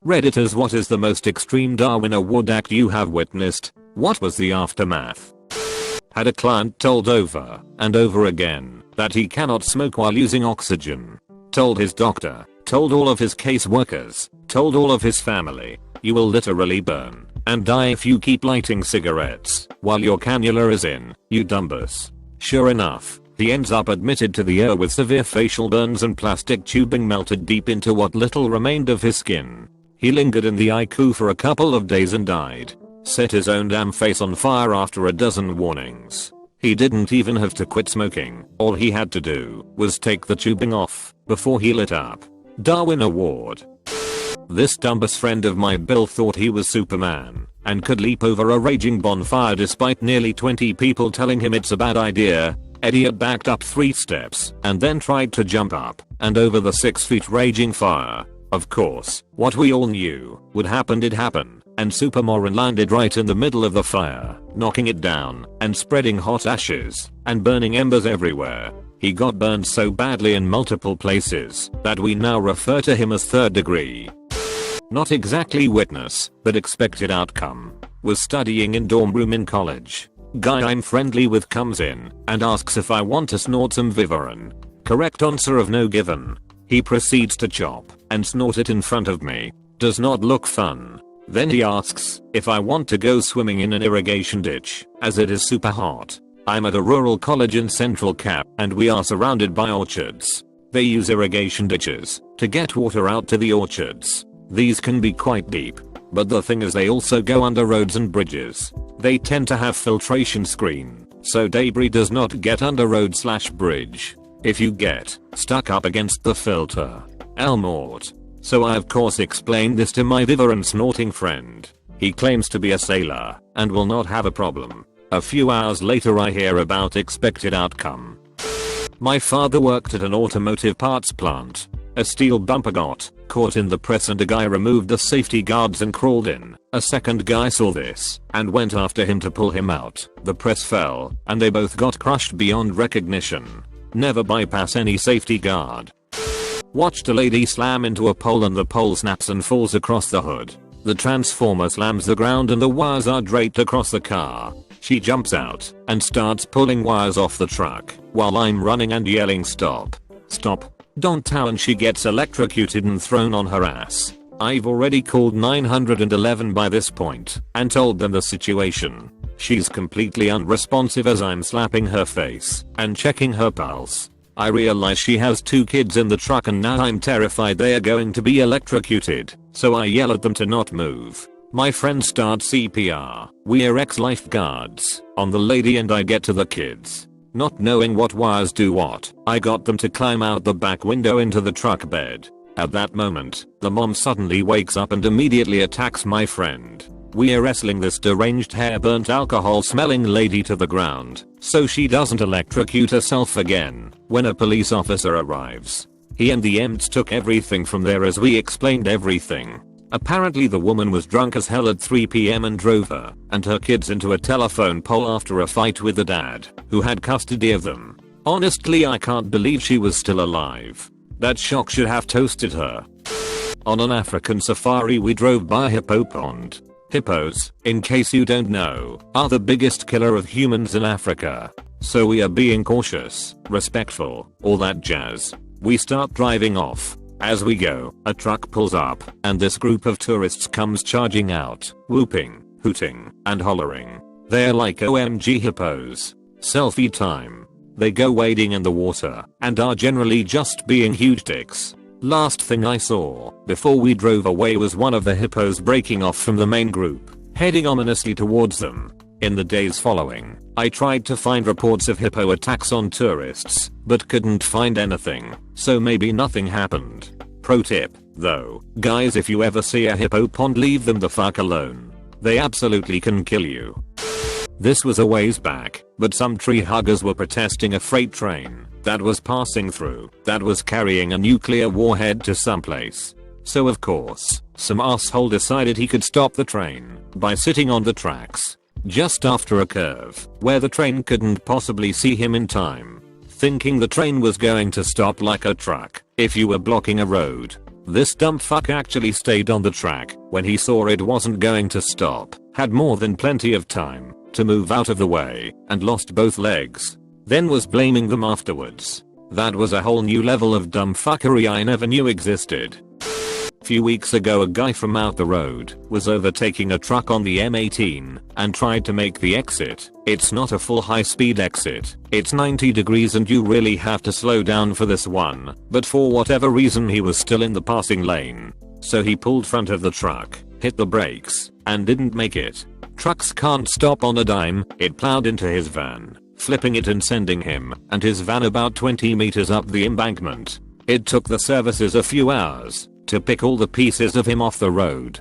Redditors, what is the most extreme Darwin Award act you have witnessed? What was the aftermath? Had a client told over and over again that he cannot smoke while using oxygen. Told his doctor, told all of his caseworkers, told all of his family, you will literally burn and die if you keep lighting cigarettes while your cannula is in, you dumbass. Sure enough, he ends up admitted to the ER with severe facial burns and plastic tubing melted deep into what little remained of his skin. He lingered in the ICU for a couple of days and died. Set his own damn face on fire after a dozen warnings. He didn't even have to quit smoking. All he had to do was take the tubing off before he lit up. Darwin Award. This dumbass friend of mine Bill thought he was Superman and could leap over a raging bonfire despite nearly 20 people telling him it's a bad idea. Eddie had backed up 3 steps and then tried to jump up and over the 6 feet raging fire. Of course, what we all knew would happen did happen, and Superman landed right in the middle of the fire, knocking it down and spreading hot ashes and burning embers everywhere. He got burned so badly in multiple places that we now refer to him as third degree. Not exactly witness, but expected outcome. Was studying in dorm room in college. Guy I'm friendly with comes in and asks if I want to snort some Vivarin. Correct answer of no given. He proceeds to chop and snort it in front of me. Does not look fun. Then he asks if I want to go swimming in an irrigation ditch, as it is super hot. I'm at a rural college in Central Cap and we are surrounded by orchards. They use irrigation ditches to get water out to the orchards. These can be quite deep, but the thing is they also go under roads and bridges. They tend to have filtration screen, so debris does not get under road/bridge. If you get stuck up against the filter, Elmort. So I of course explained this to my Vivarin snorting friend. He claims to be a sailor and will not have a problem. A few hours later I hear about expected outcome. My father worked at an automotive parts plant. A steel bumper got caught in the press and a guy removed the safety guards and crawled in. A second guy saw this and went after him to pull him out. The press fell and they both got crushed beyond recognition. Never bypass any safety guard. Watched a lady slam into a pole and the pole snaps and falls across the hood. The transformer slams the ground and the wires are draped across the car. She jumps out and starts pulling wires off the truck while I'm running and yelling stop. Stop. Don't tell, and she gets electrocuted and thrown on her ass. I've already called 911 by this point and told them the situation. She's completely unresponsive as I'm slapping her face and checking her pulse. I realize she has 2 kids in the truck and now I'm terrified they are going to be electrocuted, so I yell at them to not move. My friend starts CPR. We're ex-lifeguards on the lady and I get to the kids. Not knowing what wires do what, I got them to climb out the back window into the truck bed. At that moment, the mom suddenly wakes up and immediately attacks my friend. We're wrestling this deranged hair-burnt alcohol smelling lady to the ground so she doesn't electrocute herself again when a police officer arrives. He and the EMTs took everything from there as we explained everything. Apparently the woman was drunk as hell at 3 PM and drove her and her kids into a telephone pole after a fight with the dad, who had custody of them. Honestly, I can't believe she was still alive. That shock should have toasted her. On an African safari we drove by a hippo pond. Hippos, in case you don't know, are the biggest killer of humans in Africa. So we are being cautious, respectful, all that jazz. We start driving off. As we go, a truck pulls up and this group of tourists comes charging out, whooping, hooting, and hollering. They're like OMG hippos. Selfie time. They go wading in the water and are generally just being huge dicks. Last thing I saw before we drove away was one of the hippos breaking off from the main group, heading ominously towards them. In the days following, I tried to find reports of hippo attacks on tourists, but couldn't find anything, so maybe nothing happened. Pro tip, though, guys, if you ever see a hippo pond, leave them the fuck alone. They absolutely can kill you. This was a ways back, but some tree huggers were protesting a freight train that was passing through that was carrying a nuclear warhead to someplace. So of course, some asshole decided he could stop the train by sitting on the tracks just after a curve where the train couldn't possibly see him in time. Thinking the train was going to stop like a truck if you were blocking a road. This dumb fuck actually stayed on the track when he saw it wasn't going to stop, had more than plenty of time to move out of the way, and lost both legs. Then was blaming them afterwards. That was a whole new level of dumb fuckery I never knew existed. Few weeks ago, a guy from out the road was overtaking a truck on the M18 and tried to make the exit. It's not a full high-speed exit. It's 90 degrees and you really have to slow down for this one, but for whatever reason he was still in the passing lane. So he pulled front of the truck, hit the brakes, and didn't make it. Trucks can't stop on a dime. It plowed into his van, flipping it and sending him and his van about 20 meters up the embankment. It took the services a few hours to pick all the pieces of him off the road.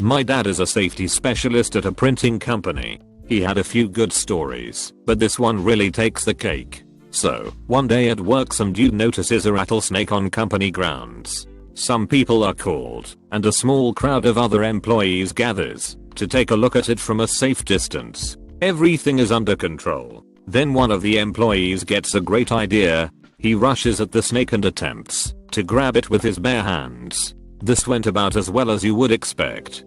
My dad is a safety specialist at a printing company. He had a few good stories, but this one really takes the cake. So, one day at work some dude notices a rattlesnake on company grounds. Some people are called, and a small crowd of other employees gathers to take a look at it from a safe distance. Everything is under control. Then one of the employees gets a great idea. He rushes at the snake and attempts to grab it with his bare hands. This went about as well as you would expect.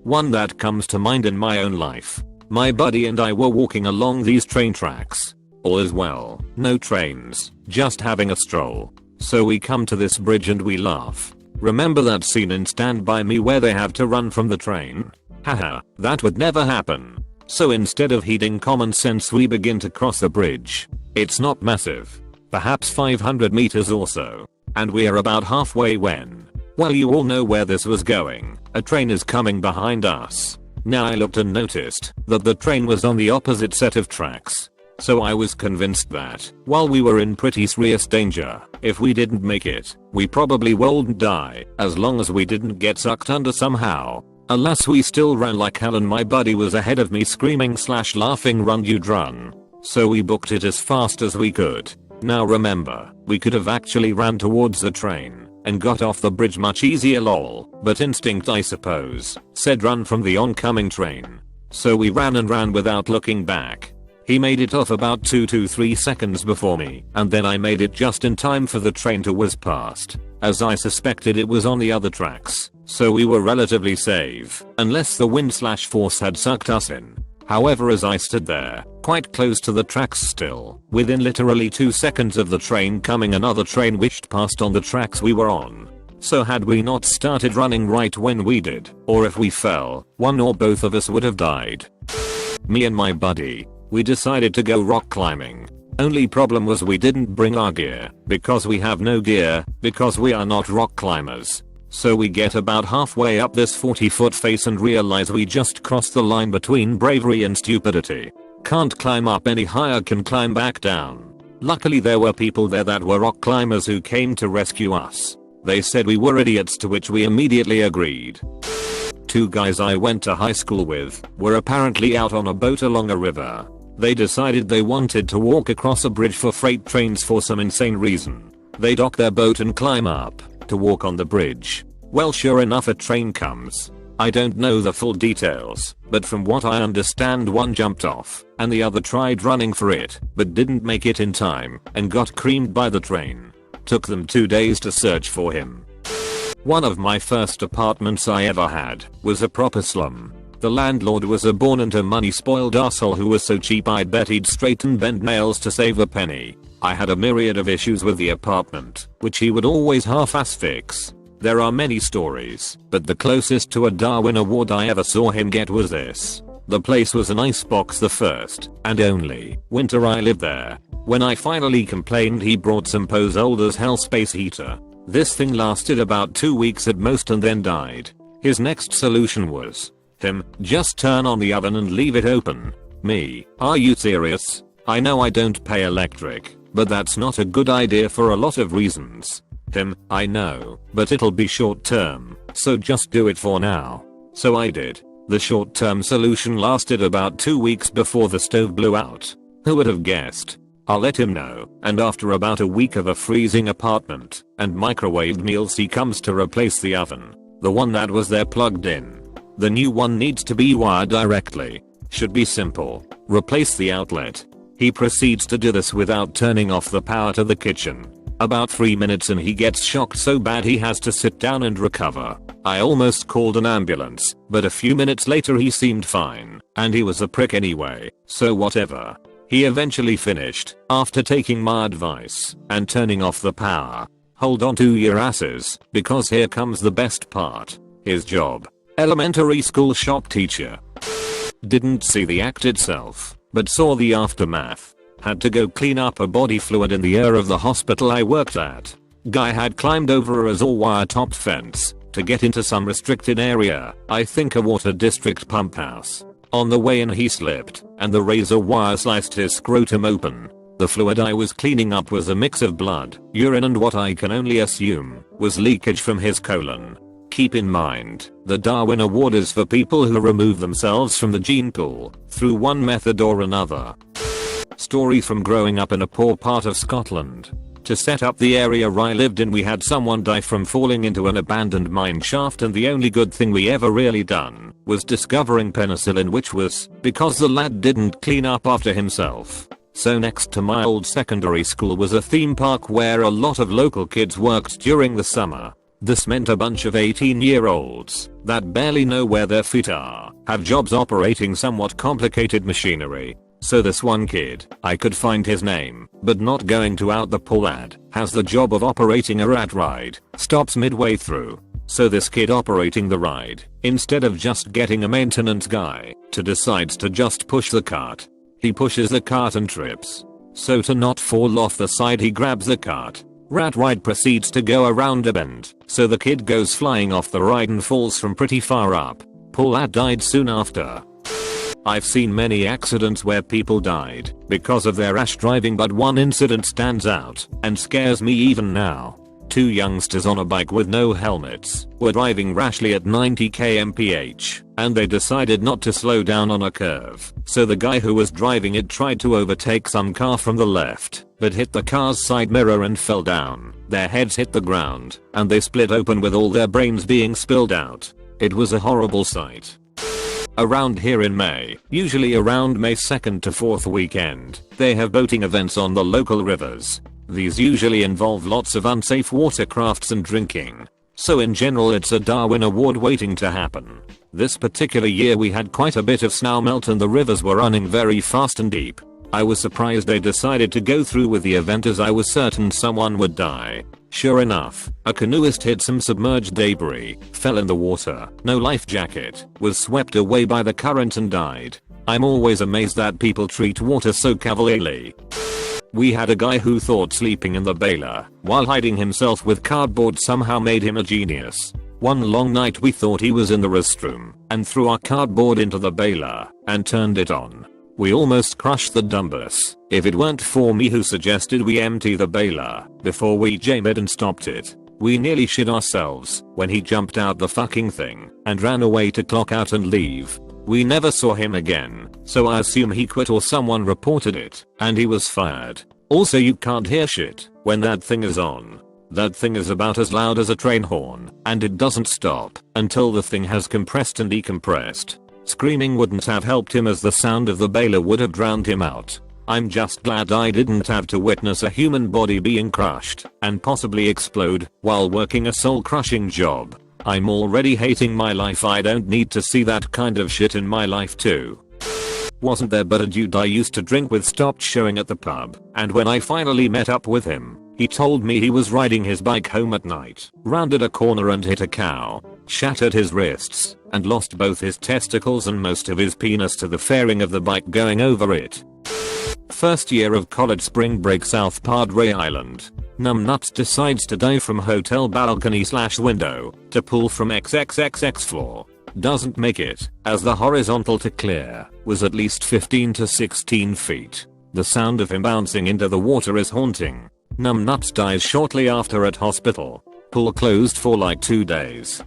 One that comes to mind in my own life. My buddy and I were walking along these train tracks. All is well, no trains, just having a stroll. So we come to this bridge and we laugh. Remember that scene in Stand By Me where they have to run from the train? Haha, that would never happen. So instead of heeding common sense we begin to cross the bridge. It's not massive. Perhaps 500 meters or so. And we are about halfway when, well, you all know where this was going. A train is coming behind us. Now I looked and noticed that the train was on the opposite set of tracks. So I was convinced that, while we were in pretty serious danger, if we didn't make it, we probably wouldn't die, as long as we didn't get sucked under somehow. Alas, we still ran like hell and my buddy was ahead of me screaming / laughing run dude run. So we booked it as fast as we could. Now remember, we could have actually ran towards the train and got off the bridge much easier lol, but instinct I suppose said run from the oncoming train. So we ran and ran without looking back. He made it off about 2 to 3 seconds before me, and then I made it just in time for the train to whiz past, as I suspected it was on the other tracks, so we were relatively safe, unless the wind / force had sucked us in. However, as I stood there, quite close to the tracks still, within literally 2 seconds of the train coming, another train whizzed past on the tracks we were on. So had we not started running right when we did, or if we fell, one or both of us would have died. Me and my buddy, we decided to go rock climbing. Only problem was we didn't bring our gear, because we have no gear, because we are not rock climbers. So we get about halfway up this 40-foot face and realize we just crossed the line between bravery and stupidity. Can't climb up any higher, can climb back down. Luckily there were people there that were rock climbers who came to rescue us. They said we were idiots, to which we immediately agreed. 2 guys I went to high school with were apparently out on a boat along a river. They decided they wanted to walk across a bridge for freight trains for some insane reason. They dock their boat and climb up to walk on the bridge. Well, sure enough a train comes. I don't know the full details, but from what I understand one jumped off and the other tried running for it, but didn't make it in time and got creamed by the train. Took them 2 days to search for him. One of my first apartments I ever had was a proper slum. The landlord was a born into money spoiled asshole who was so cheap I'd bet he'd straighten bend nails to save a penny. I had a myriad of issues with the apartment, which he would always half-ass fix. There are many stories, but the closest to a Darwin Award I ever saw him get was this. The place was an icebox the first, and only, winter I lived there. When I finally complained, he brought some pose old as hell space heater. This thing lasted about 2 weeks at most and then died. His next solution was, him, just turn on the oven and leave it open. Me, are you serious? I know I don't pay electric, but that's not a good idea for a lot of reasons. Him, I know, but it'll be short term, so just do it for now. So I did. The short term solution lasted about 2 weeks before the stove blew out. Who would have guessed? I'll let him know, and after about a week of a freezing apartment and microwaved meals he comes to replace the oven. The one that was there plugged in. The new one needs to be wired directly. Should be simple. Replace the outlet. He proceeds to do this without turning off the power to the kitchen. About 3 minutes and he gets shocked so bad he has to sit down and recover. I almost called an ambulance, but a few minutes later he seemed fine, and he was a prick anyway, so whatever. He eventually finished, after taking my advice, and turning off the power. Hold on to your asses, because here comes the best part. His job. Elementary school shop teacher. Didn't see the act itself, but saw the aftermath. Had to go clean up a body fluid in the air of the hospital I worked at. Guy had climbed over a razor wire topped fence to get into some restricted area, I think a water district pump house. On the way in he slipped, and the razor wire sliced his scrotum open. The fluid I was cleaning up was a mix of blood, urine and what I can only assume was leakage from his colon. Keep in mind, the Darwin Award is for people who remove themselves from the gene pool through one method or another. Story from growing up in a poor part of Scotland. To set up the area I lived in, we had someone die from falling into an abandoned mine shaft, and the only good thing we ever really done was discovering penicillin, which was because the lad didn't clean up after himself. So next to my old secondary school was a theme park where a lot of local kids worked during the summer. This meant a bunch of 18-year-olds that barely know where their feet are have jobs operating somewhat complicated machinery. So this one kid, I could find his name, but not going to out the poor lad, has the job of operating a rat ride, stops midway through. So this kid operating the ride, instead of just getting a maintenance guy, decides to just push the cart. He pushes the cart and trips. So to not fall off the side he grabs the cart. Rat ride proceeds to go around a bend, so the kid goes flying off the ride and falls from pretty far up. Poor lad died soon after. I've seen many accidents where people died because of their rash driving, but one incident stands out and scares me even now. Two youngsters on a bike with no helmets were driving rashly at 90 km/h, and they decided not to slow down on a curve. So the guy who was driving it tried to overtake some car from the left, but hit the car's side mirror and fell down. Their heads hit the ground, and they split open with all their brains being spilled out. It was a horrible sight. Around here in May, usually around May 2nd to 4th weekend, they have boating events on the local rivers. These usually involve lots of unsafe watercrafts and drinking. So in general it's a Darwin Award waiting to happen. This particular year we had quite a bit of snow melt and the rivers were running very fast and deep. I was surprised they decided to go through with the event, as I was certain someone would die. Sure enough, a canoeist hit some submerged debris, fell in the water, no life jacket, was swept away by the current and died. I'm always amazed that people treat water so cavalierly. We had a guy who thought sleeping in the baler while hiding himself with cardboard somehow made him a genius. One long night we thought he was in the restroom and threw our cardboard into the baler and turned it on. We almost crushed the dumbass, if it weren't for me who suggested we empty the baler before we jam it and stopped it. We nearly shit ourselves when he jumped out the fucking thing and ran away to clock out and leave. We never saw him again, so I assume he quit or someone reported it and he was fired. Also, you can't hear shit when that thing is on. That thing is about as loud as a train horn, and it doesn't stop until the thing has compressed and decompressed. Screaming wouldn't have helped him, as the sound of the baler would have drowned him out. I'm just glad I didn't have to witness a human body being crushed and possibly explode while working a soul-crushing job. I'm already hating my life. I don't need to see that kind of shit in my life too. Wasn't there but a dude I used to drink with stopped showing at the pub, and when I finally met up with him, he told me he was riding his bike home at night, rounded a corner and hit a cow, shattered his wrists, and lost both his testicles and most of his penis to the fairing of the bike going over it. First year of college, spring break, South Padre Island. Numbnuts decides to dive from hotel balcony/window to pool from XXXX floor. Doesn't make it, as the horizontal to clear was at least 15 to 16 feet. The sound of him bouncing into the water is haunting. Numbnuts dies shortly after at hospital. Pool closed for like 2 days.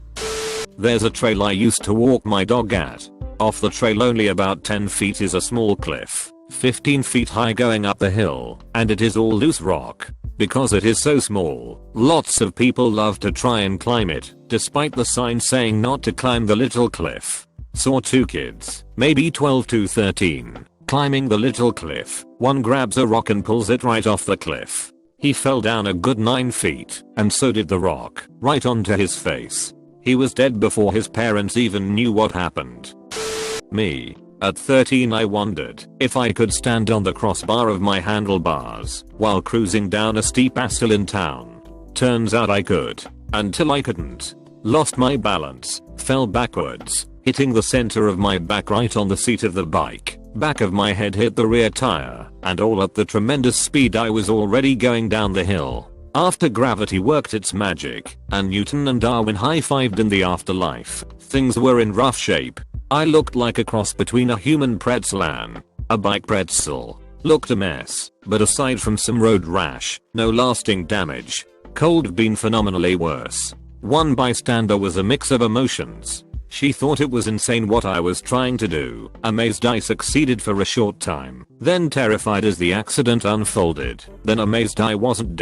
There's a trail I used to walk my dog at. Off the trail only about 10 feet is a small cliff, 15 feet high going up the hill, and it is all loose rock. Because it is so small, lots of people love to try and climb it, despite the sign saying not to climb the little cliff. Saw two kids, maybe 12 to 13, climbing the little cliff. One grabs a rock and pulls it right off the cliff. He fell down a good 9 feet, and so did the rock, right onto his face. He was dead before his parents even knew what happened. Me. At 13 I wondered if I could stand on the crossbar of my handlebars while cruising down a steep asphalt in town. Turns out I could. Until I couldn't. Lost my balance, fell backwards, hitting the center of my back right on the seat of the bike. Back of my head hit the rear tire, and all at the tremendous speed I was already going down the hill. After gravity worked its magic, and Newton and Darwin high-fived in the afterlife, things were in rough shape. I looked like a cross between a human pretzel and a bike pretzel. Looked a mess, but aside from some road rash, no lasting damage. Could been phenomenally worse. One bystander was a mix of emotions. She thought it was insane what I was trying to do, amazed I succeeded for a short time, then terrified as the accident unfolded, then amazed I wasn't dead.